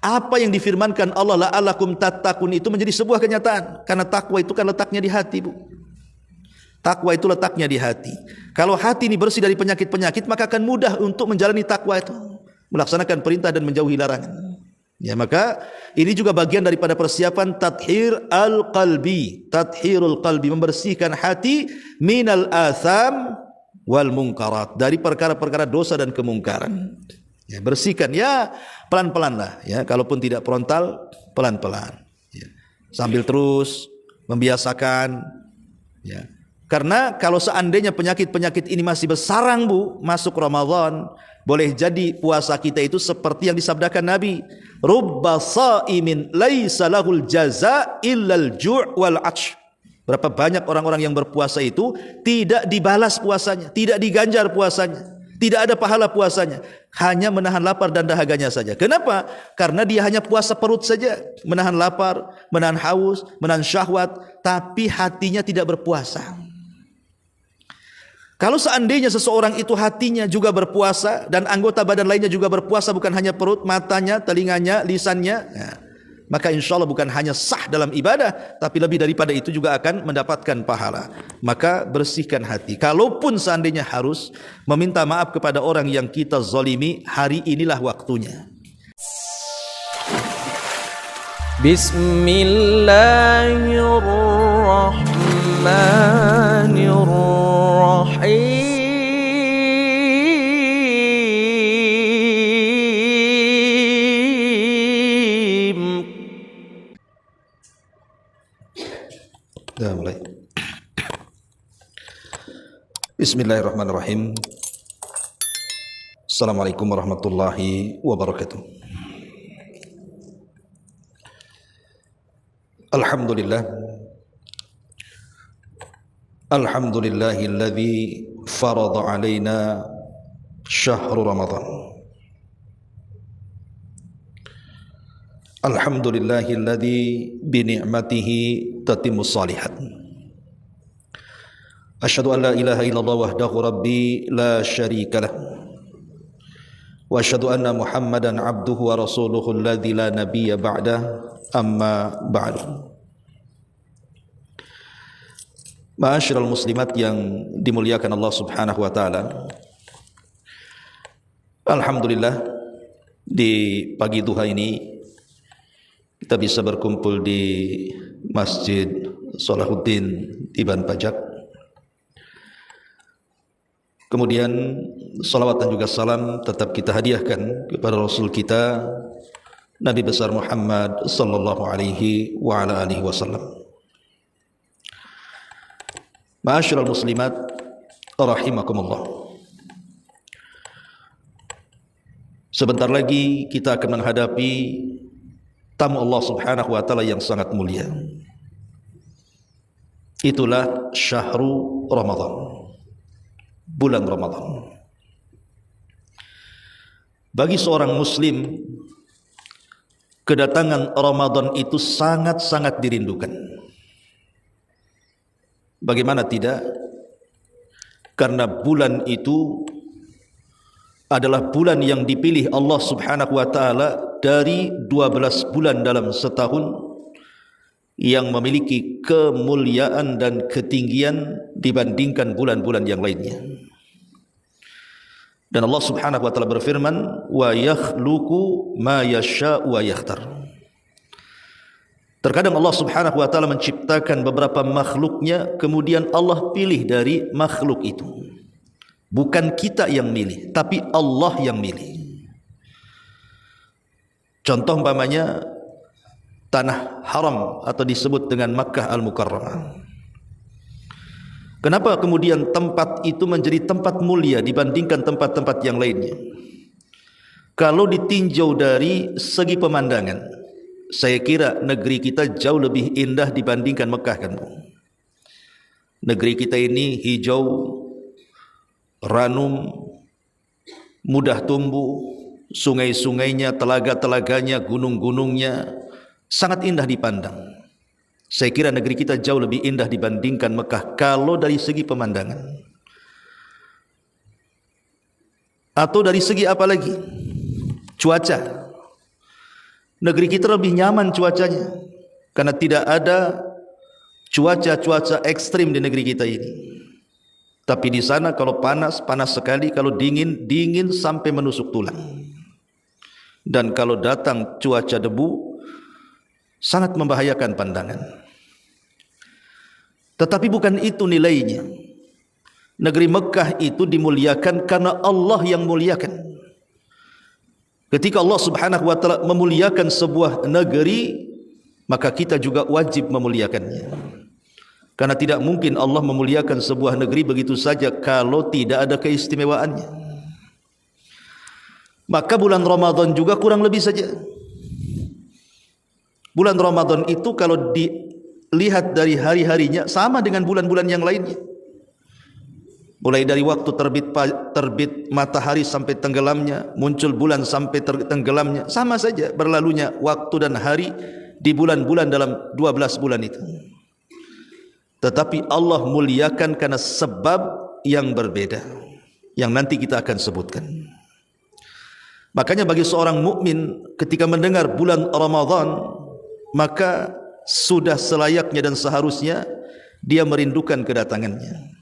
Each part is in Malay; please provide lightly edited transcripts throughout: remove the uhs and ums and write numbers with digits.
Apa yang difirmankan Allah la'allakum tattaqun itu menjadi sebuah kenyataan, karena takwa itu kan letaknya di hati, Bu. Takwa itu letaknya di hati. Kalau hati ini bersih dari penyakit-penyakit, maka akan mudah untuk menjalani takwa itu, melaksanakan perintah dan menjauhi larangan. Ya, maka ini juga bagian daripada persiapan tathhir al-qalbi, tathhirul qalbi, membersihkan hati minal atham wal munkarat, dari perkara-perkara dosa dan kemungkaran. Ya, bersihkan ya pelan-pelan lah ya, kalaupun tidak frontal, pelan-pelan ya. Sambil terus membiasakan ya. Karena kalau seandainya penyakit-penyakit ini masih bersarang, Bu, masuk Ramadan, boleh jadi puasa kita itu seperti yang disabdakan Nabi, rubba shaimin laisa lahul jaza illal ju' wal 'atsh. Berapa banyak orang-orang yang berpuasa itu tidak dibalas puasanya, tidak diganjar puasanya, tidak ada pahala puasanya, hanya menahan lapar dan dahaganya saja. Kenapa? Karena dia hanya puasa perut saja, menahan lapar, menahan haus, menahan syahwat, tapi hatinya tidak berpuasa. Kalau seandainya seseorang itu hatinya juga berpuasa dan anggota badan lainnya juga berpuasa, bukan hanya perut, matanya, telinganya, lisannya, ya, maka insya Allah bukan hanya sah dalam ibadah, tapi lebih daripada itu juga akan mendapatkan pahala. Maka bersihkan hati. Kalaupun seandainya harus meminta maaf kepada orang yang kita zalimi, hari inilah waktunya. Bismillahirrahmanirrahim. Dah mulai. Bismillahirrahmanirrahim. Assalamualaikum warahmatullahi wabarakatuh. Alhamdulillah. Alhamdulillahilladzi farada alaina syahrul Ramadan. Alhamdulillahilladzi bi ni'matihi tatimmus shalihat. Asyhadu an la ilaha illallah wahdahu rabbi la syarika lah. Wa asyhadu anna Muhammadan abduhu wa rasuluhu alladzi la nabiyya ba'dah, amma ba'du. Ma'asyiral muslimat yang dimuliakan Allah Subhanahu wa taala. Alhamdulillah, di pagi duha ini kita bisa berkumpul di Masjid Salahuddin di Ban Pajak. Kemudian salawat dan juga salam tetap kita hadiahkan kepada Rasul kita, Nabi besar Muhammad sallallahu alaihi wa ala alihi wasallam. Ma'asyiral muslimat rahimakumullah. Sebentar lagi kita akan menghadapi tamu Allah Subhanahu wa taala yang sangat mulia. Itulah syahrul Ramadan, bulan Ramadan. Bagi seorang muslim, kedatangan Ramadan itu sangat-sangat dirindukan. Bagaimana tidak? Karena bulan itu adalah bulan yang dipilih Allah Subhanahu wa taala dari 12 bulan dalam setahun yang memiliki kemuliaan dan ketinggian dibandingkan bulan-bulan yang lainnya. Dan Allah Subhanahu wa taala berfirman, wa yakhluqu ma yasha'u wa yakhtar. Terkadang Allah Subhanahu wa taala menciptakan beberapa makhluknya, kemudian Allah pilih dari makhluk itu. Bukan kita yang milih, tapi Allah yang milih. Contoh umpamanya tanah haram atau disebut dengan Makkah Al-Mukarramah. Kenapa kemudian tempat itu menjadi tempat mulia dibandingkan tempat-tempat yang lainnya? Kalau ditinjau dari segi pemandangan, saya kira negeri kita jauh lebih indah dibandingkan Mekah, kan? Negeri kita ini hijau, ranum, mudah tumbuh, sungai-sungainya, telaga-telaganya, gunung-gunungnya sangat indah dipandang. Saya kira negeri kita jauh lebih indah dibandingkan Mekah kalau dari segi pemandangan. Atau dari segi apa lagi? Cuaca. Negeri kita lebih nyaman cuacanya karena tidak ada cuaca-cuaca ekstrim di negeri kita ini. Tapi di sana kalau panas, panas sekali, kalau dingin, dingin sampai menusuk tulang. Dan kalau datang cuaca debu, sangat membahayakan pandangan. Tetapi bukan itu nilainya. Negeri Mekah itu dimuliakan karena Allah yang muliakan. Ketika Allah Subhanahu wa taala memuliakan sebuah negeri, maka kita juga wajib memuliakannya. Karena tidak mungkin Allah memuliakan sebuah negeri begitu saja kalau tidak ada keistimewaannya. Maka bulan Ramadan juga kurang lebih saja. Bulan Ramadan itu kalau dilihat dari hari-harinya sama dengan bulan-bulan yang lainnya. Mulai dari waktu terbit matahari sampai tenggelamnya, muncul bulan sampai tenggelamnya, sama saja berlalunya waktu dan hari di bulan-bulan dalam 12 bulan itu. Tetapi Allah muliakan karena sebab yang berbeda, yang nanti kita akan sebutkan. Makanya bagi seorang mukmin ketika mendengar bulan Ramadan, maka sudah selayaknya dan seharusnya dia merindukan kedatangannya.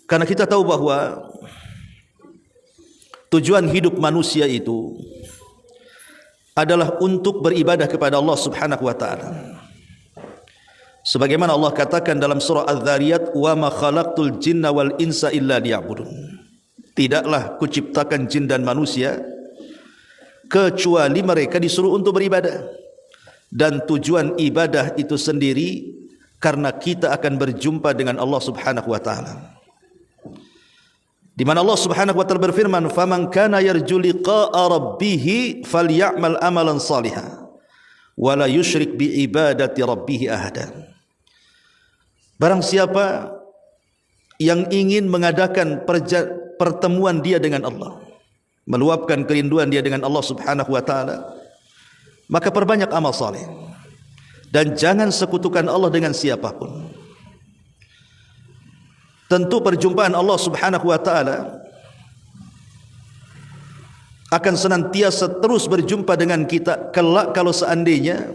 Karena kita tahu bahwa tujuan hidup manusia itu adalah untuk beribadah kepada Allah Subhanahu wa taala. Sebagaimana Allah katakan dalam surah Az-Zariyat, "Wa ma khalaqtul jinna wal insa illa liya'budun." Tidaklah kuciptakan jin dan manusia kecuali mereka disuruh untuk beribadah. Dan tujuan ibadah itu sendiri karena kita akan berjumpa dengan Allah Subhanahu wa taala. Di mana Allah Subhanahu wa taala berfirman, "Faman kana yarju liqa'a rabbih falyamal amalan shalihan wa la yusyrik bi ibadati rabbih ahada." Barang siapa yang ingin mengadakan pertemuan dia dengan Allah, meluapkan kerinduan dia dengan Allah Subhanahu wa taala, maka perbanyak amal saleh dan jangan sekutukan Allah dengan siapapun. Tentu perjumpaan Allah Subhanahu wa taala akan senantiasa terus berjumpa dengan kita kelak kalau seandainya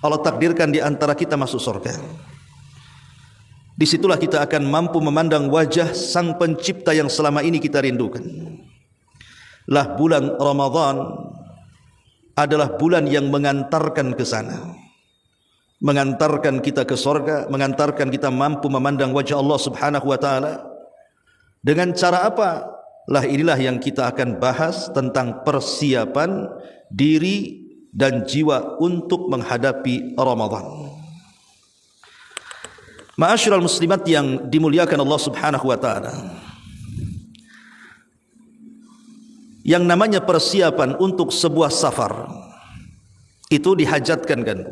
Allah takdirkan di antara kita masuk surga. Disitulah kita akan mampu memandang wajah Sang Pencipta yang selama ini kita rindukan. Lah bulan Ramadan adalah bulan yang mengantarkan ke sana, mengantarkan kita ke surga, mengantarkan kita mampu memandang wajah Allah Subhanahu wa taala. Dengan cara apa? Lah inilah yang kita akan bahas tentang persiapan diri dan jiwa untuk menghadapi Ramadan. Ma'asyiral muslimat yang dimuliakan Allah Subhanahu wa taala, yang namanya persiapan untuk sebuah safar itu dihajatkan kan.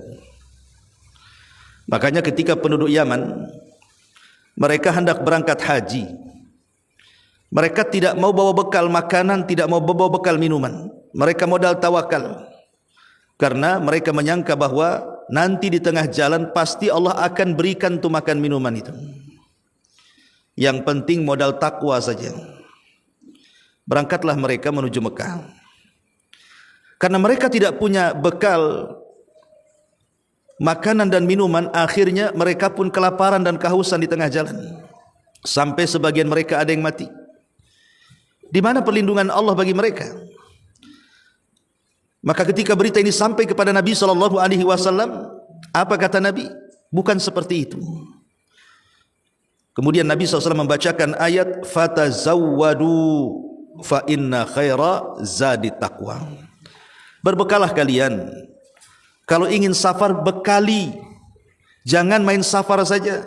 Makanya ketika penduduk Yaman mereka hendak berangkat haji, mereka tidak mau bawa bekal makanan, tidak mau bawa bekal minuman. Mereka modal tawakal. Karena mereka menyangka bahwa nanti di tengah jalan pasti Allah akan berikan tu makan minuman itu. Yang penting modal takwa saja. Berangkatlah mereka menuju Mekah. Karena mereka tidak punya bekal makanan dan minuman, akhirnya mereka pun kelaparan dan kehausan di tengah jalan. Sampai sebagian mereka ada yang mati. Di mana perlindungan Allah bagi mereka? Maka ketika berita ini sampai kepada Nabi SAW, apa kata Nabi? Bukan seperti itu. Kemudian Nabi SAW membacakan ayat, "Fatazawwadu fa inna khaira zadi taqwa." Berbekalah kalian. Kalau ingin safar, bekali. Jangan main safar saja.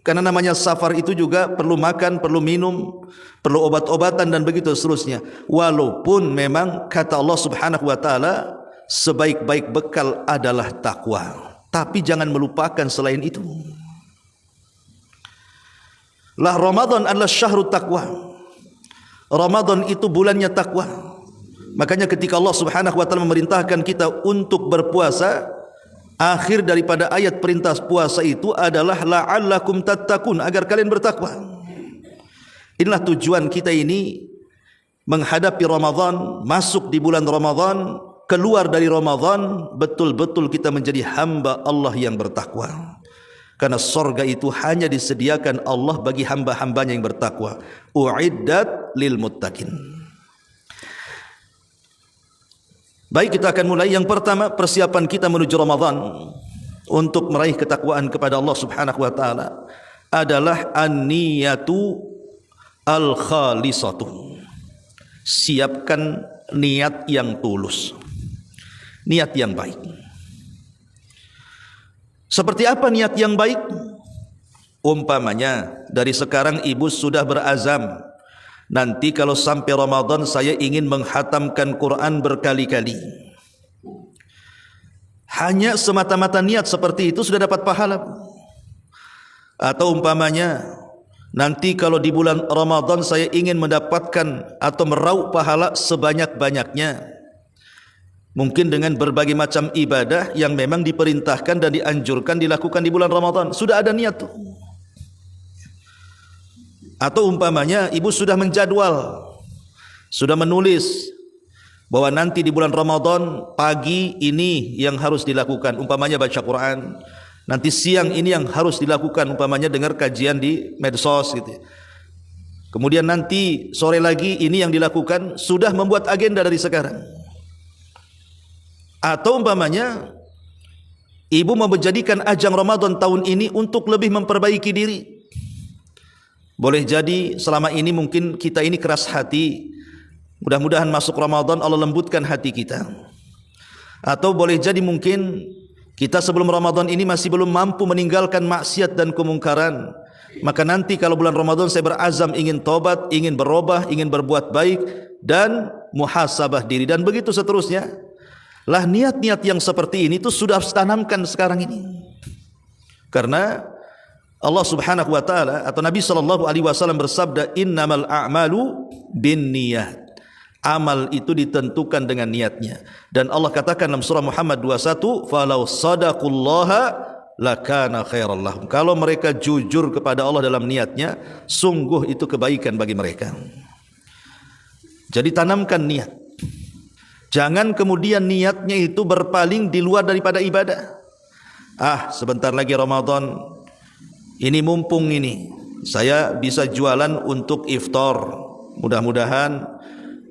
Karena namanya safar itu juga perlu makan, perlu minum, perlu obat-obatan dan begitu seterusnya. Walaupun memang kata Allah Subhanahu wa taala, sebaik-baik bekal adalah takwa. Tapi jangan melupakan selain itu. Lah Ramadan adalah syahrut takwa. Ramadan itu bulannya takwa. Makanya ketika Allah Subhanahu wa taala memerintahkan kita untuk berpuasa, akhir daripada ayat perintah puasa itu adalah la'allakum tattaqun, agar kalian bertakwa. Inilah tujuan kita ini menghadapi Ramadan, masuk di bulan Ramadan, keluar dari Ramadan, betul-betul kita menjadi hamba Allah yang bertakwa. Karena sorga itu hanya disediakan Allah bagi hamba-hambanya yang bertakwa. U'iddat lil muttaqin. Baik, kita akan mulai. Yang pertama, persiapan kita menuju Ramadan untuk meraih ketakwaan kepada Allah Subhanahu wa taala adalah an-niyatu al-khalisatu. Siapkan niat yang tulus, niat yang baik. Seperti apa niat yang baik? Umpamanya dari sekarang ibu sudah berazam, nanti kalau sampai Ramadan saya ingin menghatamkan Quran berkali-kali. Hanya semata-mata niat seperti itu sudah dapat pahala. Atau umpamanya nanti kalau di bulan Ramadan saya ingin mendapatkan atau meraup pahala sebanyak-banyaknya, mungkin dengan berbagai macam ibadah yang memang diperintahkan dan dianjurkan dilakukan di bulan Ramadan. Sudah ada niat tuh. Atau umpamanya ibu sudah menjadwal, sudah menulis bahwa nanti di bulan Ramadan pagi ini yang harus dilakukan, umpamanya baca Quran. Nanti siang ini yang harus dilakukan, umpamanya dengar kajian di medsos gitu. Kemudian nanti sore lagi ini yang dilakukan, sudah membuat agenda dari sekarang. Atau umpamanya ibu mau menjadikan ajang Ramadan tahun ini untuk lebih memperbaiki diri. Boleh jadi selama ini mungkin kita ini keras hati. Mudah-mudahan masuk Ramadan Allah lembutkan hati kita. Atau boleh jadi mungkin kita sebelum Ramadan ini masih belum mampu meninggalkan maksiat dan kemungkaran. Maka nanti kalau bulan Ramadan saya berazam ingin tobat, ingin berubah, ingin berbuat baik dan muhasabah diri dan begitu seterusnya. Lah niat-niat yang seperti ini itu sudah harus tanamkan sekarang ini. Karena Allah Subhanahu wa taala atau Nabi sallallahu alaihi wasallam bersabda, "Innamal a'malu binniyat." Amal itu ditentukan dengan niatnya. Dan Allah katakan dalam surah Muhammad 21, "Falau shadaqullaha lakana khairal lahum." Kalau mereka jujur kepada Allah dalam niatnya, sungguh itu kebaikan bagi mereka. Jadi tanamkan niat. Jangan kemudian niatnya itu berpaling di luar daripada ibadah. Sebentar lagi Ramadan, ini mumpung ini saya bisa jualan untuk iftar. Mudah-mudahan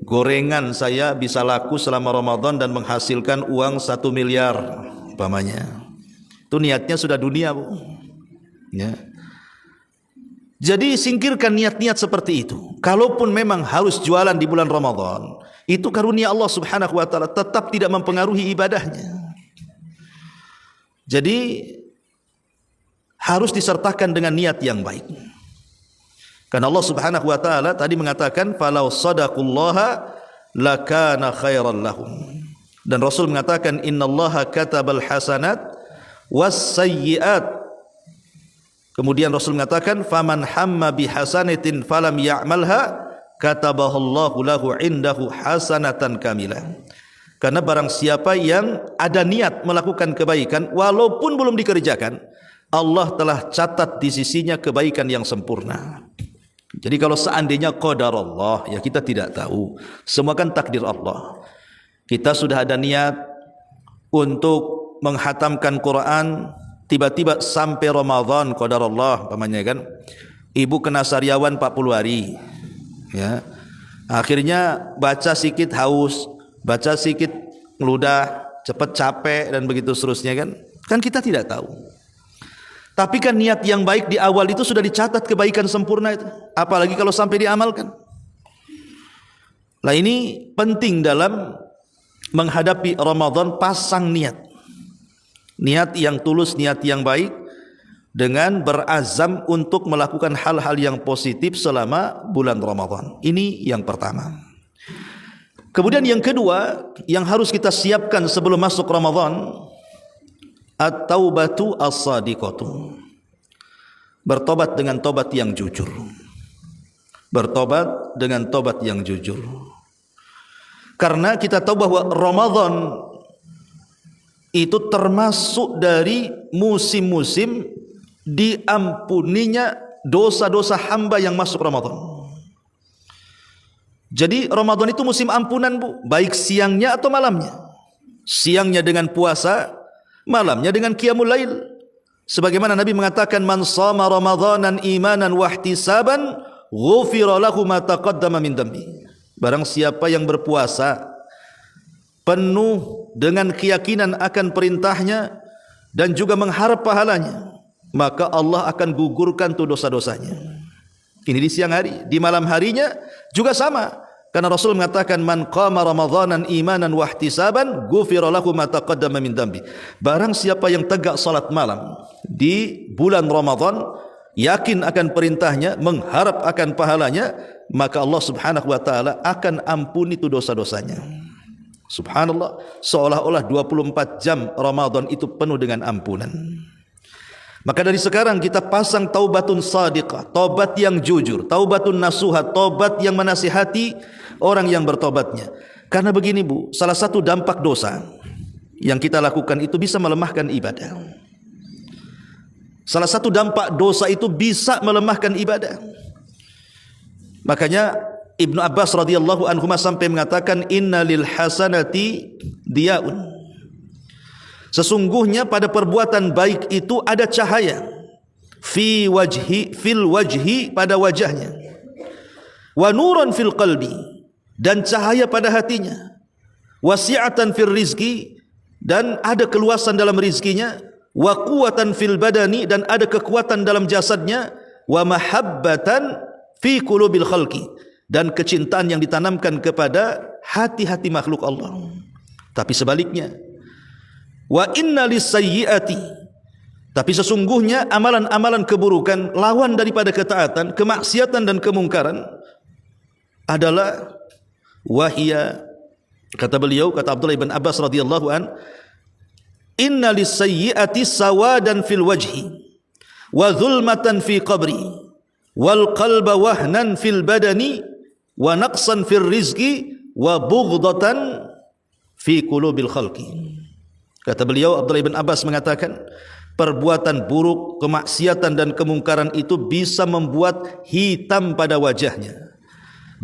gorengan saya bisa laku selama Ramadan dan menghasilkan uang 1 miliar umpamanya. Itu niatnya sudah dunia, Bu. Ya. Jadi singkirkan niat-niat seperti itu. Kalaupun memang harus jualan di bulan Ramadan, itu karunia Allah Subhanahu wa taala, tetap tidak mempengaruhi ibadahnya. Jadi harus disertakan dengan niat yang baik. Karena Allah Subhanahu wa taala tadi mengatakan falau shadaqullaha lakana khairan lahum. Dan Rasul mengatakan innallaha katabal hasanat was sayyiat. Kemudian Rasul mengatakan faman hamma bihasanatin falam ya'malha katabahallahu lahu indahu hasanatan kamilah. Karena barang siapa yang ada niat melakukan kebaikan walaupun belum dikerjakan, Allah telah catat di sisinya kebaikan yang sempurna. Jadi kalau seandainya qadar Allah, ya kita tidak tahu. Semua kan takdir Allah. Kita sudah ada niat untuk menghatamkan Quran, tiba-tiba sampai Ramadan qadar Allah, pamannya kan. Ibu kena sariawan 40 hari. Ya. Akhirnya baca sedikit haus, baca sedikit ngeludah, cepat capek dan begitu seterusnya kan. Kan kita tidak tahu. Tapi kan niat yang baik di awal itu sudah dicatat kebaikan sempurna itu. Apalagi kalau sampai diamalkan. Nah ini penting dalam menghadapi Ramadan, pasang niat. Niat yang tulus, niat yang baik. Dengan berazam untuk melakukan hal-hal yang positif selama bulan Ramadan. Ini yang pertama. Kemudian yang kedua, yang harus kita siapkan sebelum masuk Ramadan, at-taubatu as-sadiqatu. Bertobat dengan tobat yang jujur. Bertobat dengan tobat yang jujur. Karena kita tahu bahwa Ramadan itu termasuk dari musim-musim diampuninya dosa-dosa hamba yang masuk Ramadan. Jadi Ramadan itu musim ampunan, Bu, baik siangnya atau malamnya. Siangnya dengan puasa, malamnya dengan qiyamul lail. Sebagaimana Nabi mengatakan, man shama ramadhanan imanan wa ihtisaban ghufira lahu ma taqaddama min dhanbi. Barang siapa yang berpuasa penuh dengan keyakinan akan perintahnya dan juga mengharap pahalanya, maka Allah akan gugurkan tuh dosa-dosanya. Ini di siang hari. Di malam harinya juga sama, karena Rasul mengatakan, man qama ramadhanan imanan wa ihtisaban ghufira lahu ma taqaddama min dhanbi. Barang siapa yang tegak salat malam di bulan Ramadan, yakin akan perintahnya, mengharap akan pahalanya, maka Allah Subhanahu wa taala akan ampuni itu dosa-dosanya. Subhanallah, seolah-olah 24 jam Ramadan itu penuh dengan ampunan. Maka dari sekarang kita pasang taubatun sadiqah, taubat yang jujur, taubatun nasuha, taubat yang menasihati orang yang bertobatnya. Karena begini, Bu, salah satu dampak dosa yang kita lakukan itu bisa melemahkan ibadah. Salah satu dampak dosa itu bisa melemahkan ibadah. Makanya Ibnu Abbas radhiyallahu anhu sampai mengatakan, inna lil hasanati diyaun. Sesungguhnya pada perbuatan baik itu ada cahaya, fil wajhi, pada wajahnya, wa nuran fil qalbi, dan cahaya pada hatinya, wasi'atan fil rizki, dan ada keluasan dalam rizkinya, wa quwatan fil badani, dan ada kekuatan dalam jasadnya, wa mahabbatan fi qulubil khalqi, dan kecintaan yang ditanamkan kepada hati-hati makhluk Allah. Tapi sebaliknya, wa inna lisayyiati, tapi sesungguhnya amalan-amalan keburukan, lawan daripada ketaatan, kemaksiatan dan kemungkaran adalah wahia, kata beliau, kata Abdullah ibn Abbas radhiyallahu an, inna lisayyiati sawadan fil wajhi wa dhulmatan fi qabri wal qalba wahnan fil badani wa naqsan fil rizqi wa bughdatan fi qulubil khalqi. Kata beliau, Abdullah bin Abbas mengatakan, perbuatan buruk, kemaksiatan dan kemungkaran itu bisa membuat hitam pada wajahnya,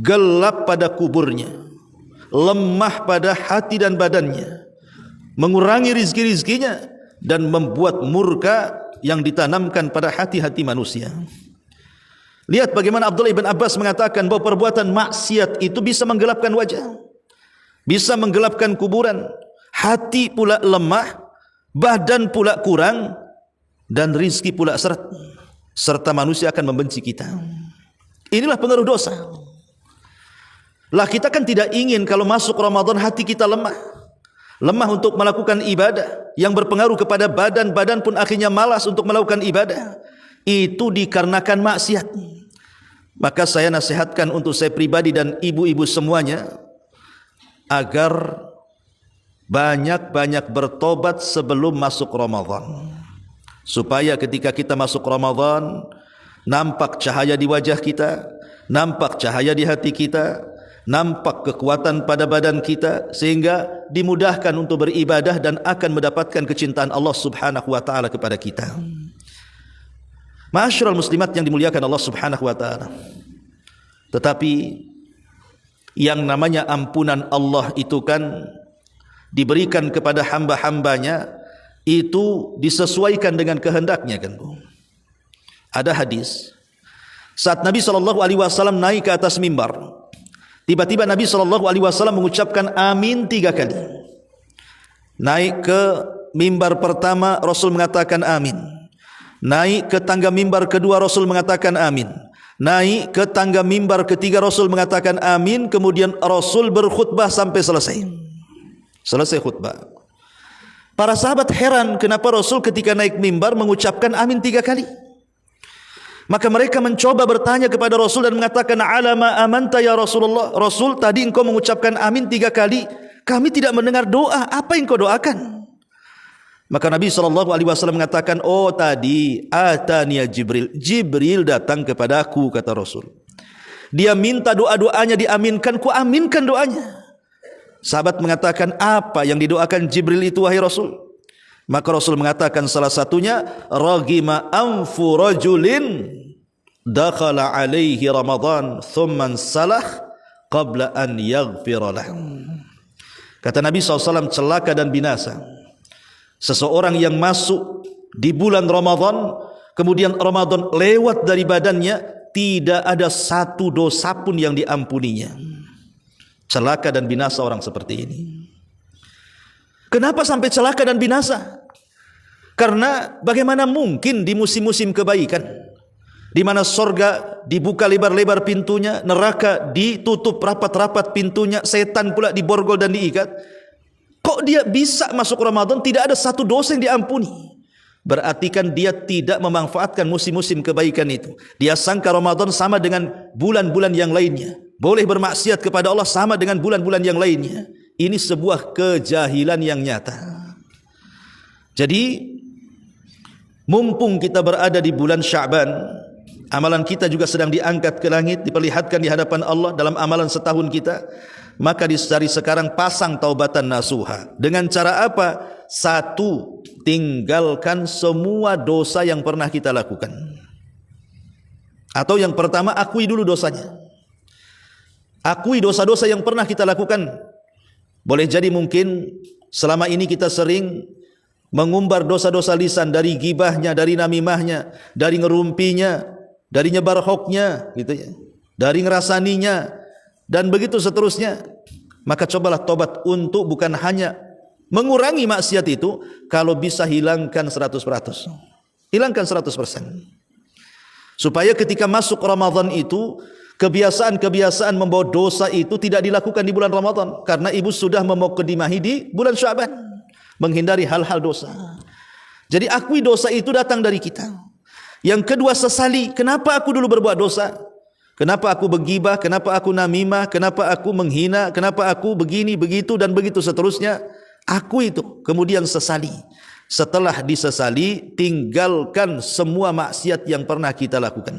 gelap pada kuburnya, lemah pada hati dan badannya, mengurangi rizki-rizkinya, dan membuat murka yang ditanamkan pada hati-hati manusia. Lihat bagaimana Abdullah bin Abbas mengatakan bahwa perbuatan maksiat itu bisa menggelapkan wajah, bisa menggelapkan kuburan, hati pula lemah, badan pula kurang, dan rizki pula seret, serta manusia akan membenci kita. Inilah pengaruh dosa. Lah kita kan tidak ingin kalau masuk Ramadan hati kita lemah, lemah untuk melakukan ibadah, yang berpengaruh kepada badan, badan pun akhirnya malas untuk melakukan ibadah. Itu dikarenakan maksiat. Maka saya nasihatkan untuk saya pribadi dan ibu-ibu semuanya, agar banyak-banyak bertobat sebelum masuk Ramadan, supaya ketika kita masuk Ramadan, nampak cahaya di wajah kita, nampak cahaya di hati kita, nampak kekuatan pada badan kita, sehingga dimudahkan untuk beribadah dan akan mendapatkan kecintaan Allah Subhanahu wa taala kepada kita. Ma'asyiral muslimat yang dimuliakan Allah Subhanahu wa taala. Tetapi yang namanya ampunan Allah itu kan diberikan kepada hamba-hambanya, itu disesuaikan dengan kehendaknya, kan, Bu. Ada hadis saat Nabi SAW naik ke atas mimbar, tiba-tiba Nabi SAW mengucapkan amin 3 kali. Naik ke mimbar pertama, Rasul mengatakan amin. Naik ke tangga mimbar kedua, Rasul mengatakan amin. Naik ke tangga mimbar ketiga, Rasul mengatakan amin. Kemudian Rasul berkhutbah sampai selesai khutbah. Para sahabat heran kenapa Rasul ketika naik mimbar mengucapkan amin 3 kali. Maka mereka mencoba bertanya kepada Rasul dan mengatakan, alama amanta ya Rasulullah, Rasul tadi engkau mengucapkan amin 3 kali, kami tidak mendengar doa, apa yang kau doakan? Maka Nabi SAW mengatakan, oh tadi ataniya Jibril, Jibril datang kepada aku, kata Rasul. Dia minta doa-doanya diaminkan, ku aminkan doanya. Sahabat mengatakan, apa yang didoakan Jibril itu wahai Rasul? Maka Rasul mengatakan salah satunya, ragima anfu rajulin dakhala alaihi Ramadan thumman salah qabla an yaghfira lah. Kata Nabi SAW, celaka dan binasa seseorang yang masuk di bulan Ramadan, kemudian Ramadan lewat dari badannya, tidak ada satu dosa pun yang diampuninya. Celaka dan binasa orang seperti ini. Kenapa sampai celaka dan binasa? Karena bagaimana mungkin di musim-musim kebaikan, di mana sorga dibuka lebar-lebar pintunya, neraka ditutup rapat-rapat pintunya, setan pula diborgol dan diikat, kok dia bisa masuk Ramadan tidak ada satu dosa yang diampuni? Berarti kan dia tidak memanfaatkan musim-musim kebaikan itu. Dia sangka Ramadan sama dengan bulan-bulan yang lainnya, boleh bermaksiat kepada Allah sama dengan bulan-bulan yang lainnya. Ini sebuah kejahilan yang nyata. Jadi mumpung kita berada di bulan Sya'ban, amalan kita juga sedang diangkat ke langit, diperlihatkan di hadapan Allah dalam amalan setahun kita, maka dari sekarang pasang taubatan nasuha. Dengan cara apa? Satu, tinggalkan semua dosa yang pernah kita lakukan. Atau yang pertama, akui dulu dosanya. Akui dosa-dosa yang pernah kita lakukan. Boleh jadi mungkin selama ini kita sering mengumbar dosa-dosa lisan, dari gibahnya, dari namimahnya, dari ngerumpinya, dari nyebar hoaxnya, gitu ya, dari ngerasaninya, dan begitu seterusnya. Maka cobalah tobat untuk bukan hanya mengurangi maksiat itu, kalau bisa hilangkan 100%. Hilangkan 100%. Supaya ketika masuk Ramadan itu, kebiasaan-kebiasaan membawa dosa itu tidak dilakukan di bulan Ramadan, karena ibu sudah memukadimahi di bulan Sya'ban, menghindari hal-hal dosa. Jadi akui dosa itu datang dari kita. Yang kedua, sesali. Kenapa aku dulu berbuat dosa? Kenapa aku bergibah? Kenapa aku namimah? Kenapa aku menghina? Kenapa aku begini, begitu, dan begitu seterusnya? Akui itu. Kemudian sesali. Setelah disesali, tinggalkan semua maksiat yang pernah kita lakukan.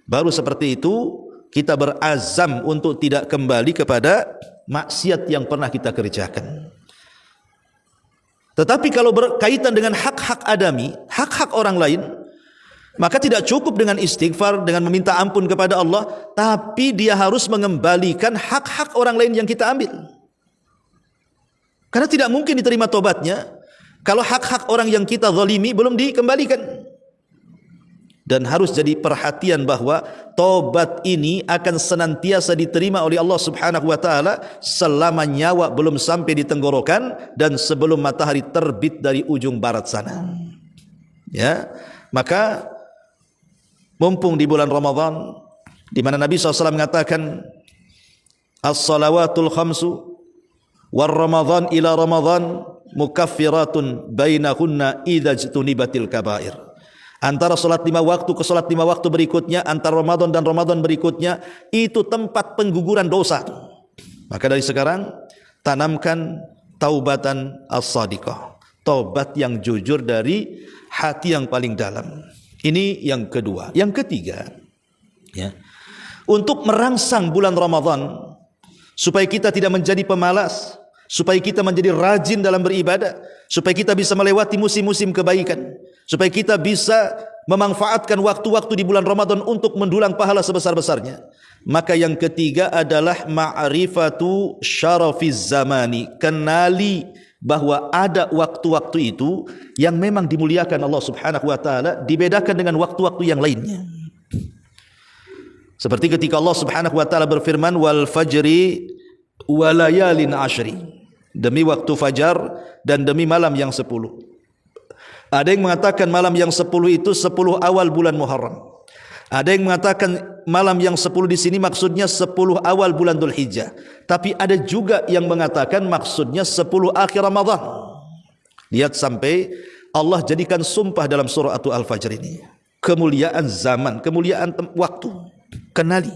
Baru seperti itu kita berazam untuk tidak kembali kepada maksiat yang pernah kita kerjakan. Tetapi kalau berkaitan dengan hak-hak adami, hak-hak orang lain, maka tidak cukup dengan istighfar, dengan meminta ampun kepada Allah, tapi dia harus mengembalikan hak-hak orang lain yang kita ambil. Karena tidak mungkin diterima tobatnya kalau hak-hak orang yang kita zalimi belum dikembalikan. Dan harus jadi perhatian bahwa tobat ini akan senantiasa diterima oleh Allah Subhanahu wa taala selama nyawa belum sampai di tenggorokan dan sebelum matahari terbit dari ujung barat sana. Ya, maka mumpung di bulan Ramadan, di mana Nabi SAW mengatakan as-salawatul khamsu war Ramadan ila Ramadan mukaffiratun bainahunna idza jtunibatil kabair. Antara salat 5 waktu ke salat 5 waktu berikutnya, antara Ramadan dan Ramadan berikutnya, itu tempat pengguguran dosa. Maka dari sekarang tanamkan taubatan as-sadiqah, taubat yang jujur dari hati yang paling dalam. Ini yang kedua. Yang ketiga, ya, untuk merangsang bulan Ramadan supaya kita tidak menjadi pemalas, supaya kita menjadi rajin dalam beribadah, supaya kita bisa melewati musim-musim kebaikan, supaya kita bisa memanfaatkan waktu-waktu di bulan Ramadan untuk mendulang pahala sebesar-besarnya. Maka yang ketiga adalah ma'rifatu syarafiz zamani, kenali bahwa ada waktu-waktu itu yang memang dimuliakan Allah Subhanahu wa taala, dibedakan dengan waktu-waktu yang lainnya. Seperti ketika Allah Subhanahu wa taala berfirman, wal fajri wa layalin ashri, demi waktu fajar dan demi malam yang 10. Ada yang mengatakan malam yang 10 itu 10 awal bulan Muharram. Ada yang mengatakan malam yang 10 di sini maksudnya 10 awal bulan Dzulhijjah. Tapi ada juga yang mengatakan maksudnya 10 akhir Ramadan. Lihat sampai Allah jadikan sumpah dalam surah Al-Fajr ini. Kemuliaan zaman, kemuliaan waktu. Kenali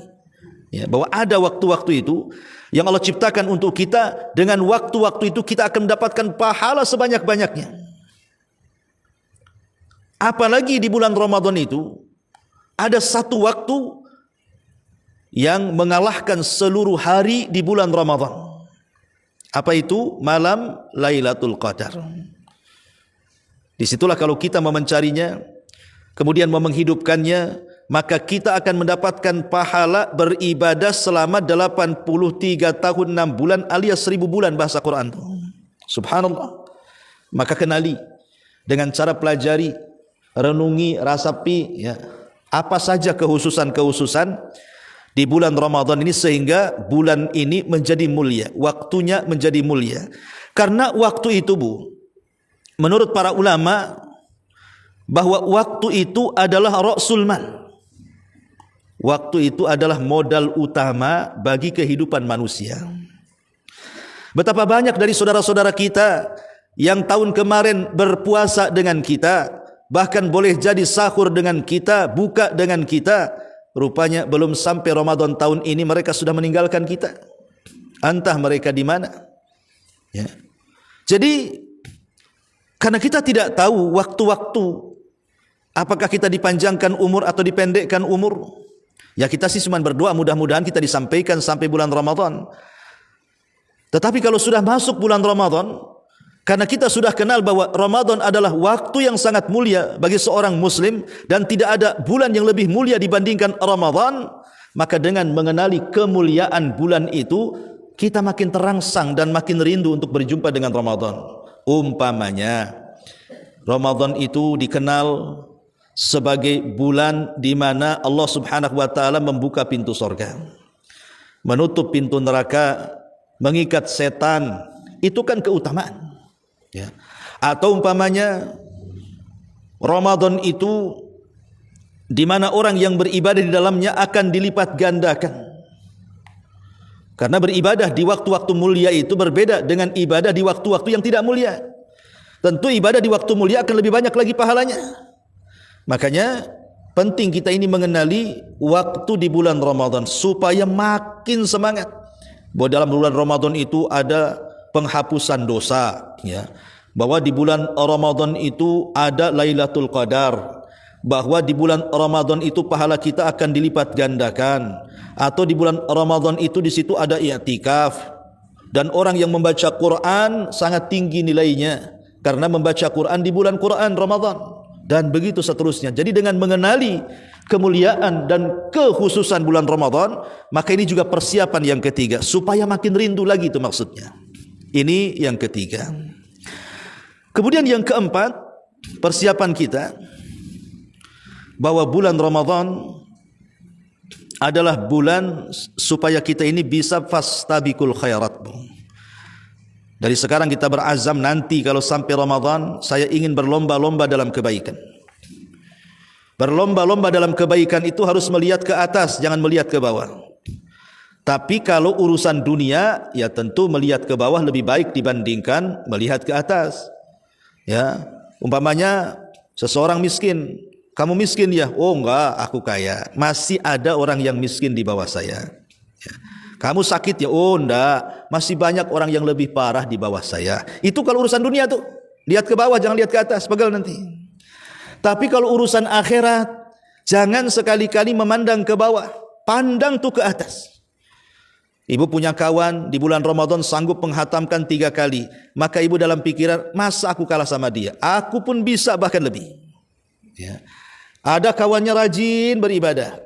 ya, bahwa ada waktu-waktu itu yang Allah ciptakan untuk kita. Dengan waktu-waktu itu kita akan mendapatkan pahala sebanyak-banyaknya. Apalagi di bulan Ramadan itu ada satu waktu yang mengalahkan seluruh hari di bulan Ramadan. Apa itu? Malam Lailatul Qadar. Disitulah kalau kita mau mencarinya, kemudian mau menghidupkannya, maka kita akan mendapatkan pahala beribadah selama 83 tahun 6 bulan alias 1000 bulan bahasa Quran. Subhanallah. Maka kenali dengan cara pelajari, renungi, rasapi ya, apa saja kehususan-kehususan di bulan Ramadan ini sehingga bulan ini menjadi mulia, waktunya menjadi mulia. Karena waktu itu menurut para ulama bahwa waktu itu adalah ra'sul mal. Waktu itu adalah modal utama bagi kehidupan manusia. Betapa banyak dari saudara-saudara kita yang tahun kemarin berpuasa dengan kita, bahkan boleh jadi sahur dengan kita, buka dengan kita, rupanya belum sampai Ramadan tahun ini mereka sudah meninggalkan kita. Entah mereka di mana. Ya. Jadi karena kita tidak tahu waktu-waktu, apakah kita dipanjangkan umur atau dipendekkan umur, ya kita sih cuma berdoa mudah-mudahan kita disampaikan sampai bulan Ramadan. Tetapi kalau sudah masuk bulan Ramadan, karena kita sudah kenal bahwa Ramadan adalah waktu yang sangat mulia bagi seorang muslim dan tidak ada bulan yang lebih mulia dibandingkan Ramadan, maka dengan mengenali kemuliaan bulan itu, kita makin terangsang dan makin rindu untuk berjumpa dengan Ramadan. Umpamanya, Ramadan itu dikenal sebagai bulan di mana Allah Subhanahu wa taala membuka pintu surga, menutup pintu neraka, mengikat setan. Itu kan keutamaan. Ya. Atau umpamanya Ramadan itu di mana orang yang beribadah di dalamnya akan dilipat gandakan. Karena beribadah di waktu-waktu mulia itu berbeda dengan ibadah di waktu-waktu yang tidak mulia. Tentu ibadah di waktu mulia akan lebih banyak lagi pahalanya. Makanya penting kita ini mengenali waktu di bulan Ramadan supaya makin semangat. Bahwa dalam bulan Ramadan itu ada penghapusan dosa, ya. Bahwa di bulan Ramadan itu ada Lailatul Qadar, bahwa di bulan Ramadan itu pahala kita akan dilipat gandakan, atau di bulan Ramadan itu di situ ada i'tikaf, dan orang yang membaca Quran sangat tinggi nilainya karena membaca Quran di bulan Quran Ramadan, dan begitu seterusnya. Jadi dengan mengenali kemuliaan dan kekhususan bulan Ramadan, maka ini juga persiapan yang ketiga supaya makin rindu lagi, itu maksudnya. Ini yang ketiga. Kemudian yang keempat, persiapan kita bahwa bulan Ramadan adalah bulan supaya kita ini bisa fastabiqul khairat. Dari sekarang kita berazam, nanti kalau sampai Ramadan saya ingin berlomba-lomba dalam kebaikan. Berlomba-lomba dalam kebaikan itu harus melihat ke atas, jangan melihat ke bawah. Tapi kalau urusan dunia, ya tentu melihat ke bawah lebih baik dibandingkan melihat ke atas. Ya, umpamanya seseorang miskin, kamu miskin ya? Oh enggak, aku kaya. Masih ada orang yang miskin di bawah saya. Ya. Kamu sakit ya? Oh enggak, masih banyak orang yang lebih parah di bawah saya. Itu kalau urusan dunia tuh, lihat ke bawah, jangan lihat ke atas, pegal nanti. Tapi kalau urusan akhirat, jangan sekali-kali memandang ke bawah, pandang tuh ke atas. Ibu punya kawan di bulan Ramadan sanggup menghatamkan 3 kali, maka ibu dalam pikiran, masa aku kalah sama dia? Aku pun bisa, bahkan lebih. Ya. Ada kawannya rajin beribadah,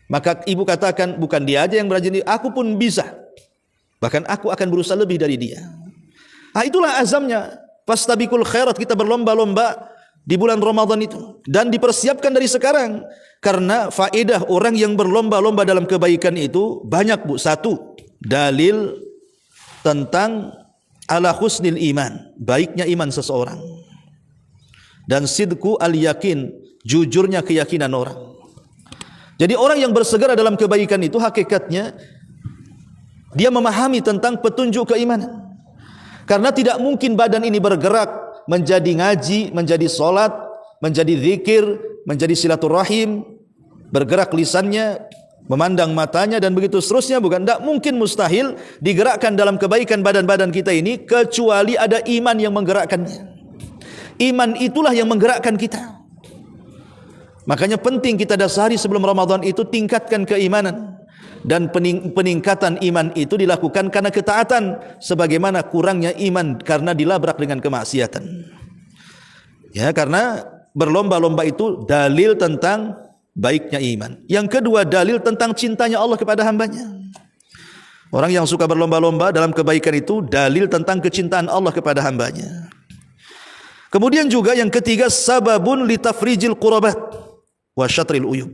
maka ibu katakan, bukan dia aja yang rajin, aku pun bisa, bahkan aku akan berusaha lebih dari dia. Itulah azamnya, fastabiqul khairat, kita berlomba-lomba di bulan Ramadan itu, dan dipersiapkan dari sekarang. Karena faedah orang yang berlomba-lomba dalam kebaikan itu banyak, Bu. Satu, dalil tentang ala husnil iman, baiknya iman seseorang, dan sidku al yakin, jujurnya keyakinan orang. Jadi orang yang bersegera dalam kebaikan itu hakikatnya dia memahami tentang petunjuk keimanan. Karena tidak mungkin badan ini bergerak menjadi ngaji, menjadi solat, menjadi zikir, menjadi silaturahim, bergerak lisannya, memandang matanya, dan begitu seterusnya. Bukan, tidak mungkin, mustahil digerakkan dalam kebaikan badan-badan kita ini kecuali ada iman yang menggerakkannya. Iman itulah yang menggerakkan kita. Makanya penting kita dasari sebelum Ramadan itu, tingkatkan keimanan. Dan peningkatan iman itu dilakukan karena ketaatan, sebagaimana kurangnya iman karena dilabrak dengan kemaksiatan. Ya, karena berlomba-lomba itu dalil tentang baiknya iman. Yang kedua, dalil tentang cintanya Allah kepada hambanya. Orang yang suka berlomba-lomba dalam kebaikan itu dalil tentang kecintaan Allah kepada hambanya. Kemudian juga yang ketiga, sababun litafrijil qurabat wa syatril uyub.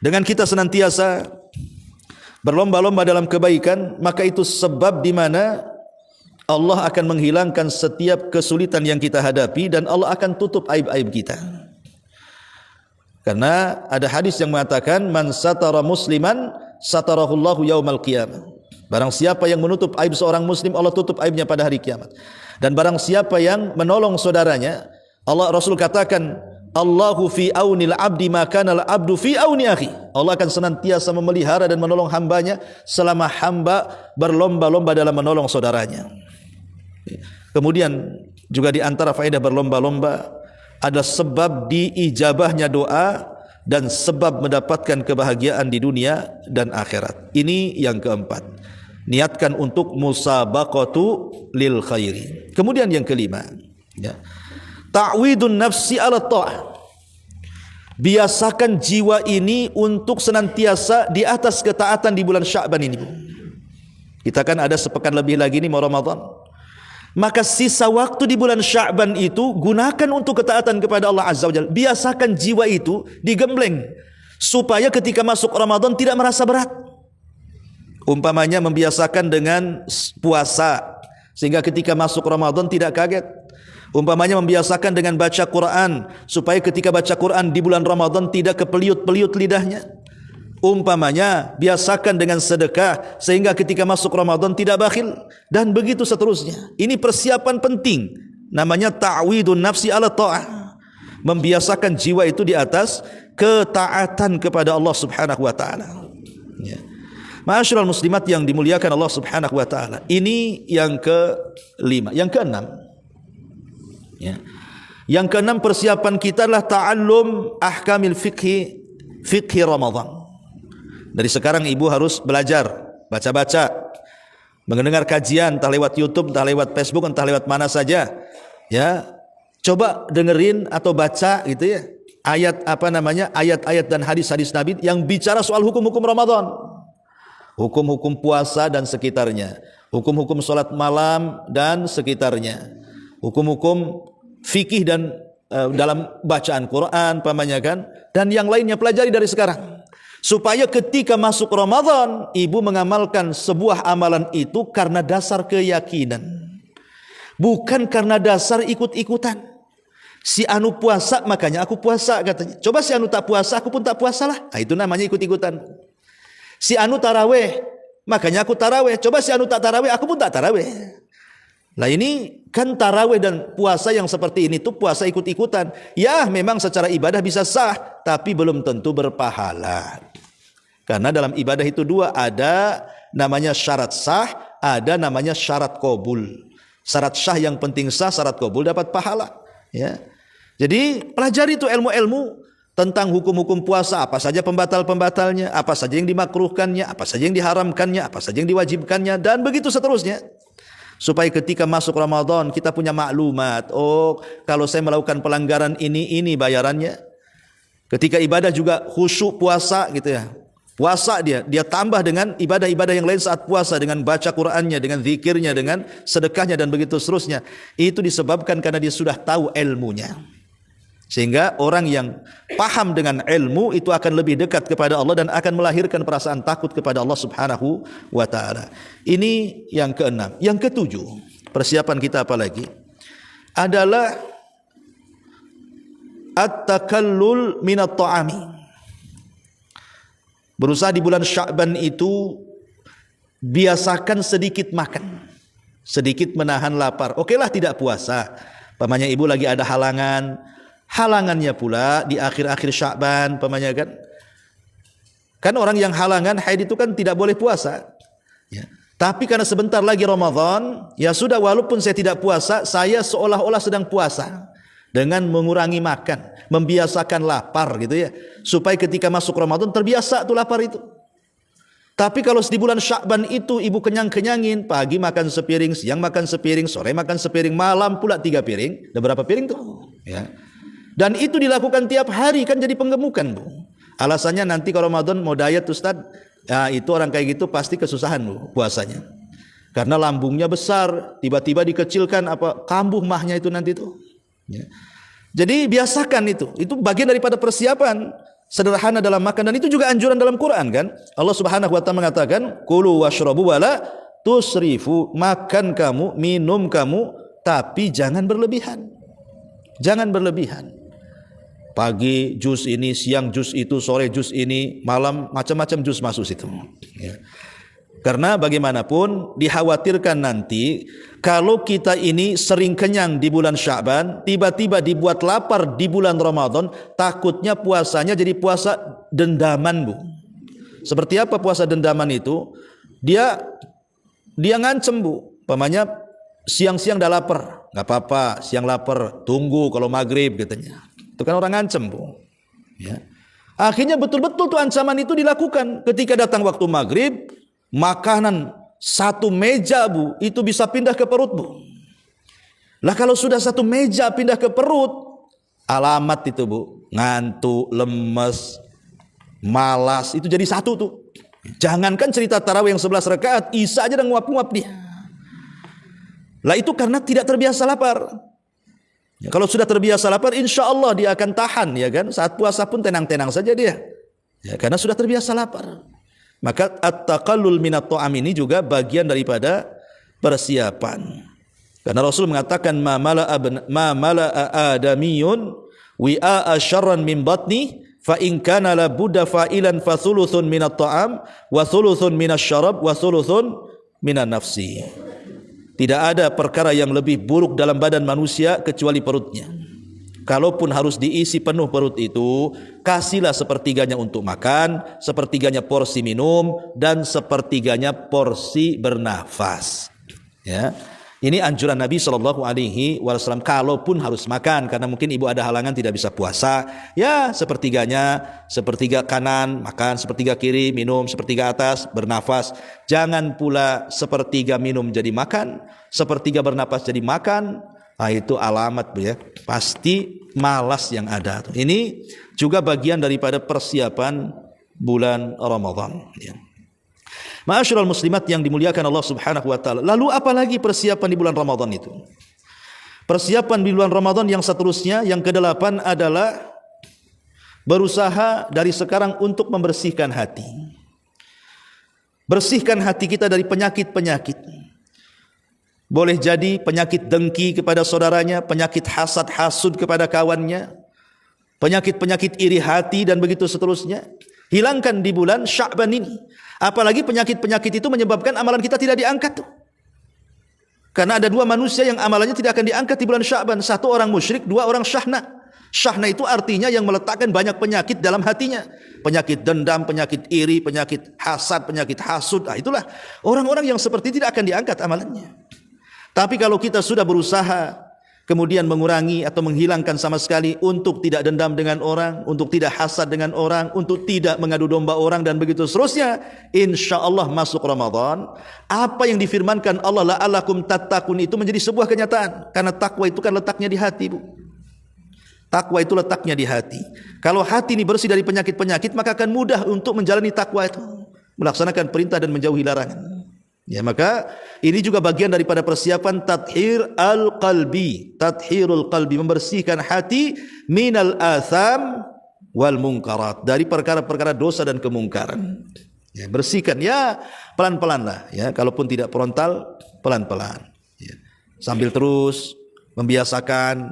Dengan kita senantiasa berlomba-lomba dalam kebaikan, maka itu sebab di mana Allah akan menghilangkan setiap kesulitan yang kita hadapi dan Allah akan tutup aib-aib kita. Karena ada hadis yang mengatakan, man satara musliman satarahullahu yaumal qiyamah. Barang siapa yang menutup aib seorang muslim, Allah tutup aibnya pada hari kiamat. Dan barang siapa yang menolong saudaranya, Rasul katakan, Allahu fi aunil abdi maka al abdu fi auni akhi. Allah akan senantiasa memelihara dan menolong hambanya selama hamba berlomba-lomba dalam menolong saudaranya. Kemudian juga di antara faedah berlomba-lomba ada sebab diijabahnya doa dan sebab mendapatkan kebahagiaan di dunia dan akhirat. Ini yang keempat. Niatkan untuk musabaqatu lil khairi. Kemudian yang kelima, ya. Ta'widun nafsi ala ta'ah. Biasakan jiwa ini untuk senantiasa di atas ketaatan di bulan Sya'ban ini, Bu. Kita kan ada sepekan lebih lagi nih mau Ramadan. Maka sisa waktu di bulan Sya'ban itu gunakan untuk ketaatan kepada Allah Azza wa Jalla. Biasakan jiwa itu digembleng supaya ketika masuk Ramadan tidak merasa berat. Umpamanya membiasakan dengan puasa sehingga ketika masuk Ramadan tidak kaget. Umpamanya membiasakan dengan baca Quran supaya ketika baca Quran di bulan Ramadan tidak kepeliut-peliut lidahnya. Umpamanya biasakan dengan sedekah sehingga ketika masuk Ramadan tidak bakhil, dan begitu seterusnya. Ini persiapan penting, namanya ta'widun nafsi ala ta'ah. Membiasakan jiwa itu di atas ketaatan kepada Allah Subhanahu wa taala. Ya. Ma'asyiral muslimat yang dimuliakan Allah Subhanahu wa taala. Ini yang kelima, yang keenam. Ya. Yang keenam, persiapan kita adalah ta'allum ahkamil fikhi Ramadan. Dari sekarang ibu harus belajar, baca-baca, mendengar kajian, entah lewat YouTube, entah lewat Facebook, entah lewat mana saja. Ya, coba dengerin atau baca gitu ya. Ayat-ayat dan hadis-hadis Nabi yang bicara soal hukum-hukum Ramadan. Hukum-hukum puasa dan sekitarnya. Hukum-hukum salat malam dan sekitarnya. Hukum-hukum fikih dan dalam bacaan Quran, pamannya kan, dan yang lainnya pelajari dari sekarang. Supaya ketika masuk Ramadan, ibu mengamalkan sebuah amalan itu karena dasar keyakinan. Bukan karena dasar ikut-ikutan. Si anu puasa, makanya aku puasa katanya. Coba si anu tak puasa, aku pun tak puasalah. Nah, itu namanya ikut-ikutan. Si anu taraweh, makanya aku taraweh. Coba si anu tak taraweh, aku pun tak taraweh. Nah ini kan taraweh dan puasa yang seperti ini tuh puasa ikut-ikutan. Ya memang secara ibadah bisa sah, tapi belum tentu berpahala. Karena dalam ibadah itu dua, ada namanya syarat sah, ada namanya syarat qabul. Syarat sah yang penting sah, syarat qabul dapat pahala. Ya. Jadi pelajari itu ilmu-ilmu tentang hukum-hukum puasa, apa saja pembatal-pembatalnya, apa saja yang dimakruhkannya, apa saja yang diharamkannya, apa saja yang diwajibkannya, dan begitu seterusnya. Supaya ketika masuk Ramadan kita punya maklumat. Oh, kalau saya melakukan pelanggaran ini bayarannya. Ketika ibadah juga khusyuk puasa gitu ya. Puasa dia tambah dengan ibadah-ibadah yang lain saat puasa, dengan baca Qur'annya, dengan zikirnya, dengan sedekahnya dan begitu seterusnya. Itu disebabkan karena dia sudah tahu ilmunya. Sehingga orang yang paham dengan ilmu itu akan lebih dekat kepada Allah dan akan melahirkan perasaan takut kepada Allah Subhanahu wa taala. Ini yang keenam. Yang ketujuh, persiapan kita apa lagi? Adalah at-takallul minat ta'ami. Berusaha di bulan Sya'ban itu biasakan sedikit makan, sedikit menahan lapar. Okelah tidak puasa. Pamannya ibu lagi ada halangannya pula di akhir-akhir Sya'ban, pamannya kan. Kan orang yang halangan haid itu kan tidak boleh puasa. Ya. Tapi karena sebentar lagi Ramadan, ya sudah walaupun saya tidak puasa, saya seolah-olah sedang puasa. Dengan mengurangi makan, membiasakan lapar gitu ya, supaya ketika masuk Ramadan terbiasa tuh lapar itu. Tapi kalau di bulan Sya'ban itu ibu kenyang-kenyangin, pagi makan sepiring, siang makan sepiring, sore makan sepiring, malam pula 3 piring. Ada berapa piring tuh? Ya. Dan itu dilakukan tiap hari kan jadi penggemukan, Bu. Alasannya nanti kalau Ramadan mau diet Ustaz, ya itu orang kayak gitu pasti kesusahan Bu puasanya. Karena lambungnya besar, tiba-tiba dikecilkan kambuh mahnya itu nanti tuh. Ya. Jadi biasakan itu bagian daripada persiapan sederhana dalam makan, dan itu juga anjuran dalam Quran kan. Allah Subhanahu wa taala mengatakan, "Kulu washrabu wala tusrifu." Makan kamu, minum kamu, tapi jangan berlebihan. Jangan berlebihan. Pagi jus ini, siang jus itu, sore jus ini, malam macam-macam jus masuk situ. Ya. Karena bagaimanapun dikhawatirkan nanti kalau kita ini sering kenyang di bulan Sya'ban, tiba-tiba dibuat lapar di bulan Ramadan, takutnya puasanya jadi puasa dendaman Bu. Seperti apa puasa dendaman itu? Dia ngancem Bu. Umpamanya siang-siang dah lapar, nggak apa-apa, siang lapar, tunggu kalau maghrib katanya. Itu kan orang ngancem Bu. Ya. Akhirnya betul-betul tuh ancaman itu dilakukan. Ketika datang waktu maghrib, makanan satu meja Bu itu bisa pindah ke perut Bu. Lah kalau sudah satu meja pindah ke perut, alamat itu Bu, ngantuk, lemes, malas, itu jadi satu tuh. Jangankan cerita tarawih yang 11 rakaat, Isya aja udah nguap-nguap dia. Lah itu karena tidak terbiasa lapar. Ya, kalau sudah terbiasa lapar, insya Allah dia akan tahan ya kan. Saat puasa pun tenang-tenang saja dia. Ya, karena sudah terbiasa lapar. Maka at-taqallul minat ta'am ini juga bagian daripada persiapan. Karena Rasul mengatakan ma mala'a adamiyun wi'a syarran min batni fa in kana la budda fa'ilan fa thuluthun minat ta'am wa thuluthun minasyarab wa thuluthun minan nafsi. Tidak ada perkara yang lebih buruk dalam badan manusia kecuali perutnya. Kalaupun harus diisi penuh perut itu, kasihlah sepertiganya untuk makan, sepertiganya porsi minum, dan sepertiganya porsi bernafas. Ya, ini anjuran Nabi SAW. Kalaupun harus makan, karena mungkin ibu ada halangan tidak bisa puasa, ya sepertiganya, sepertiga kanan makan, sepertiga kiri minum, sepertiga atas bernafas. Jangan pula sepertiga minum jadi makan, sepertiga bernafas jadi makan. Nah, itu alamat Bu ya, pasti malas yang ada. Ini juga bagian daripada persiapan bulan Ramadan ya. Ma'asyiral muslimat yang dimuliakan Allah Subhanahu wa taala. Lalu apalagi persiapan di bulan Ramadan itu? Persiapan di bulan Ramadan yang seterusnya, yang ke-8 adalah berusaha dari sekarang untuk membersihkan hati. Bersihkan hati kita dari penyakit-penyakit. Boleh jadi penyakit dengki kepada saudaranya, penyakit hasad hasud kepada kawannya, penyakit-penyakit iri hati dan begitu seterusnya. Hilangkan di bulan Sya'ban ini. Apalagi penyakit-penyakit itu menyebabkan amalan kita tidak diangkat tuh. Karena ada dua manusia yang amalannya tidak akan diangkat di bulan Sya'ban. Satu orang musyrik, dua orang syahna. Syahna itu artinya yang meletakkan banyak penyakit dalam hatinya. Penyakit dendam, penyakit iri, penyakit hasad, penyakit hasud. Nah, itulah orang-orang yang seperti tidak akan diangkat amalannya. Tapi kalau kita sudah berusaha kemudian mengurangi atau menghilangkan sama sekali untuk tidak dendam dengan orang, untuk tidak hasad dengan orang, untuk tidak mengadu domba orang dan begitu seterusnya, insya Allah masuk Ramadan, apa yang difirmankan Allah la'allakum tattaqun itu menjadi sebuah kenyataan. Karena takwa itu kan letaknya di hati Bu. Takwa itu letaknya di hati. Kalau hati ini bersih dari penyakit-penyakit, maka akan mudah untuk menjalani takwa itu, melaksanakan perintah dan menjauhi larangan. Ya, maka ini juga bagian daripada persiapan tathhir al-qalbi, tathhirul qalbi, membersihkan hati minal atham wal munkarat, dari perkara-perkara dosa dan kemungkaran. Ya, bersihkan ya pelan-pelan lah ya, kalaupun tidak frontal pelan-pelan. Ya. Sambil terus membiasakan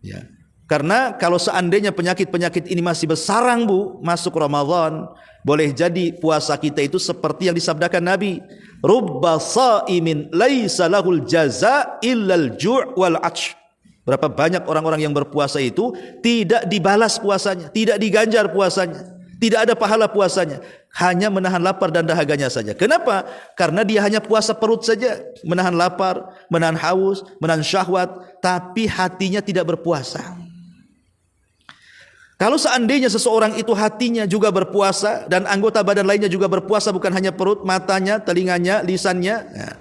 ya. Karena kalau seandainya penyakit-penyakit ini masih bersarang Bu, masuk Ramadan, boleh jadi puasa kita itu seperti yang disabdakan Nabi, rubba sa'imin laisa lahul jaza illal ju' wal 'atsh. Berapa banyak orang-orang yang berpuasa itu tidak dibalas puasanya, tidak diganjar puasanya, tidak ada pahala puasanya, hanya menahan lapar dan dahaganya saja. Kenapa? Karena dia hanya puasa perut saja, menahan lapar, menahan haus, menahan syahwat, tapi hatinya tidak berpuasa. Kalau seandainya seseorang itu hatinya juga berpuasa dan anggota badan lainnya juga berpuasa, bukan hanya perut, matanya, telinganya, lisannya, ya,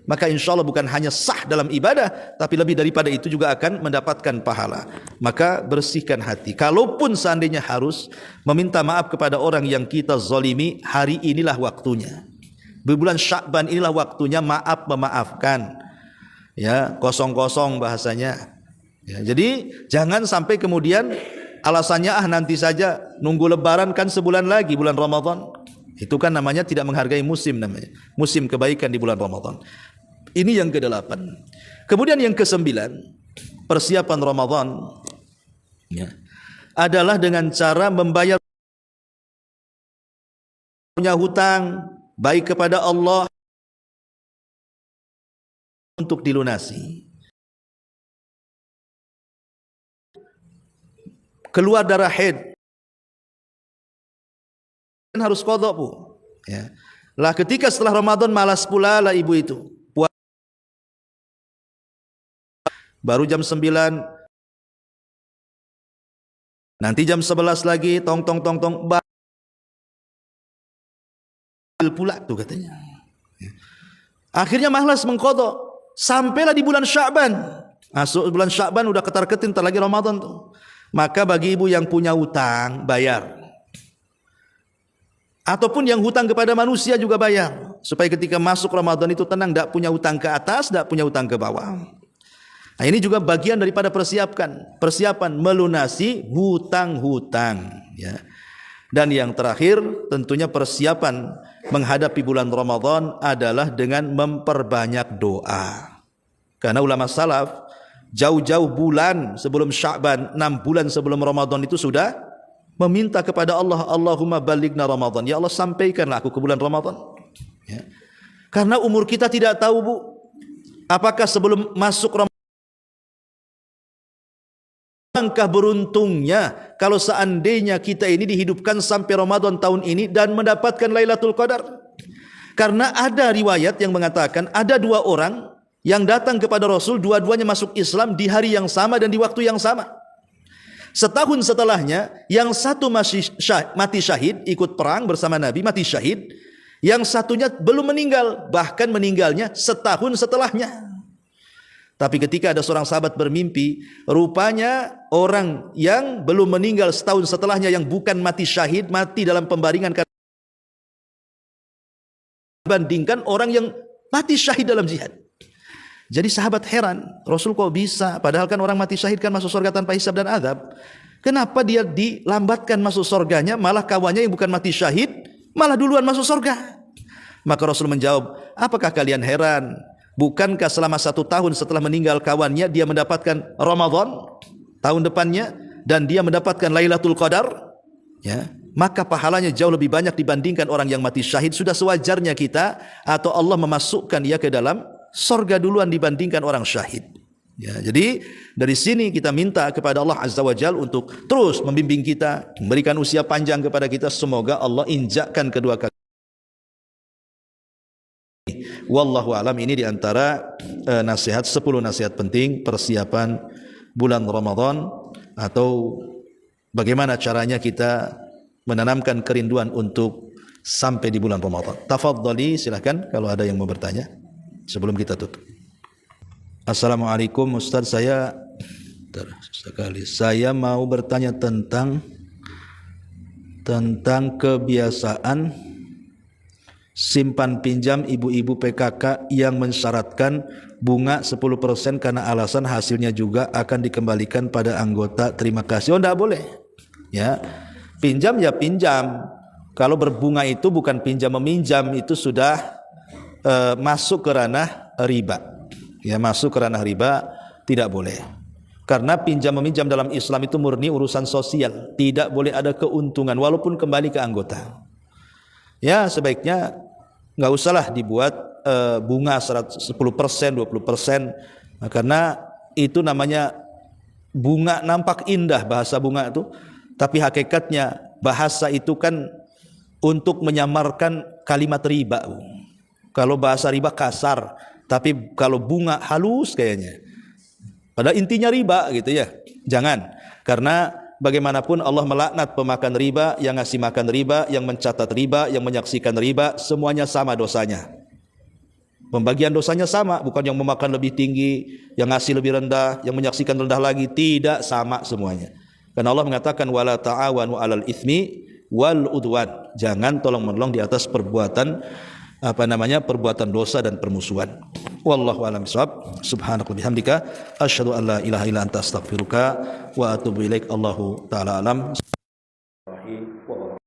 maka insya Allah bukan hanya sah dalam ibadah, tapi lebih daripada itu juga akan mendapatkan pahala. Maka bersihkan hati. Kalaupun seandainya harus meminta maaf kepada orang yang kita zalimi, hari inilah waktunya. Di bulan Sya'ban inilah waktunya maaf memaafkan. Ya, kosong-kosong bahasanya. Ya, jadi jangan sampai kemudian alasannya nanti saja, nunggu lebaran kan sebulan lagi, bulan Ramadan. Itu kan namanya tidak menghargai musim, namanya musim kebaikan di bulan Ramadan. Ini yang ke-8. Kemudian yang ke-9, persiapan Ramadan ya, adalah dengan cara membayar punya hutang baik kepada Allah untuk dilunasi. Keluar darah haid harus qadha, Bu. Ya. Lah ketika setelah Ramadan malas pula lah ibu itu. Baru jam 9, nanti jam 11 lagi, tong pula tuh katanya. Akhirnya malas mengqadha, sampailah di bulan Sya'ban. Masuk bulan Sya'ban udah ketar-ketir, entar lagi Ramadan tuh. Maka bagi ibu yang punya hutang, bayar. Ataupun yang hutang kepada manusia juga bayar, supaya ketika masuk Ramadan itu tenang, tidak punya hutang ke atas, tidak punya hutang ke bawah. Nah, ini juga bagian daripada persiapan melunasi hutang-hutang ya. Dan yang terakhir tentunya persiapan menghadapi bulan Ramadan adalah dengan memperbanyak doa. Karena ulama salaf jauh-jauh bulan sebelum Sya'ban, 6 bulan sebelum Ramadan itu sudah meminta kepada Allah, Allahumma balighna Ramadan. Ya Allah, sampaikanlah aku ke bulan Ramadan ya. Karena umur kita tidak tahu, Bu, apakah sebelum masuk Ramadan. Langkah beruntungnya kalau seandainya kita ini dihidupkan sampai Ramadan tahun ini dan mendapatkan Lailatul Qadar. Karena ada riwayat yang mengatakan ada 2 orang yang datang kepada Rasul, dua-duanya masuk Islam di hari yang sama dan di waktu yang sama. Setahun setelahnya, yang satu mati syahid, ikut perang bersama Nabi, mati syahid. Yang satunya belum meninggal, bahkan meninggalnya setahun setelahnya. Tapi ketika ada seorang sahabat bermimpi, rupanya orang yang belum meninggal setahun setelahnya, yang bukan mati syahid, mati dalam pembaringan, bandingkan orang yang mati syahid dalam jihad. Jadi sahabat heran, Rasul kok bisa? Padahal kan orang mati syahid kan masuk surga tanpa hisab dan azab. Kenapa dia dilambatkan masuk surganya, malah kawannya yang bukan mati syahid malah duluan masuk surga? Maka Rasul menjawab, apakah kalian heran? Bukankah selama 1 tahun setelah meninggal kawannya dia mendapatkan Ramadan tahun depannya dan dia mendapatkan Lailatul Qadar? Ya, maka pahalanya jauh lebih banyak dibandingkan orang yang mati syahid. Sudah sewajarnya kita atau Allah memasukkan dia ke dalam surga duluan dibandingkan orang syahid. Ya, jadi dari sini kita minta kepada Allah Azza wa Jalla untuk terus membimbing kita, memberikan usia panjang kepada kita. Semoga Allah injakkan kedua kaki. Wallahu alam, ini diantara nasihat 10 nasihat penting persiapan bulan Ramadan, atau bagaimana caranya kita menanamkan kerinduan untuk sampai di bulan Ramadan. Tafadhali, silahkan kalau ada yang mau bertanya sebelum kita tutup. Assalamualaikum Ustaz, saya mau bertanya tentang kebiasaan simpan pinjam ibu-ibu PKK yang mensyaratkan bunga 10% karena alasan hasilnya juga akan dikembalikan pada anggota. Terima kasih. Oh, tidak boleh. Ya, pinjam ya pinjam. Kalau berbunga itu bukan pinjam meminjam, itu sudah masuk ke ranah riba. Ya, masuk ke ranah riba, tidak boleh. Karena pinjam meminjam dalam Islam itu murni urusan sosial, tidak boleh ada keuntungan walaupun kembali ke anggota. Ya, sebaiknya nggak usahlah dibuat bunga 10%, 20%, karena itu namanya bunga nampak indah, bahasa bunga itu, tapi hakikatnya bahasa itu kan untuk menyamarkan kalimat riba. Kalau bahasa riba kasar, tapi kalau bunga halus kayaknya. Padahal intinya riba gitu ya. Jangan, karena bagaimanapun Allah melaknat pemakan riba, yang ngasih makan riba, yang mencatat riba, yang menyaksikan riba, semuanya sama dosanya. Pembagian dosanya sama, bukan yang memakan lebih tinggi, yang ngasih lebih rendah, yang menyaksikan rendah lagi, tidak sama semuanya. Karena Allah mengatakan wala ta'awanu 'alal itsmi wal udwan. Jangan tolong-menolong di atas perbuatan perbuatan dosa dan permusuhan. Wallahu a'lam bishawab. Subhanaka bihamdika asyhadu an la ilaha illa anta astaghfiruka wa atubu ilaik. Allahu taala alam.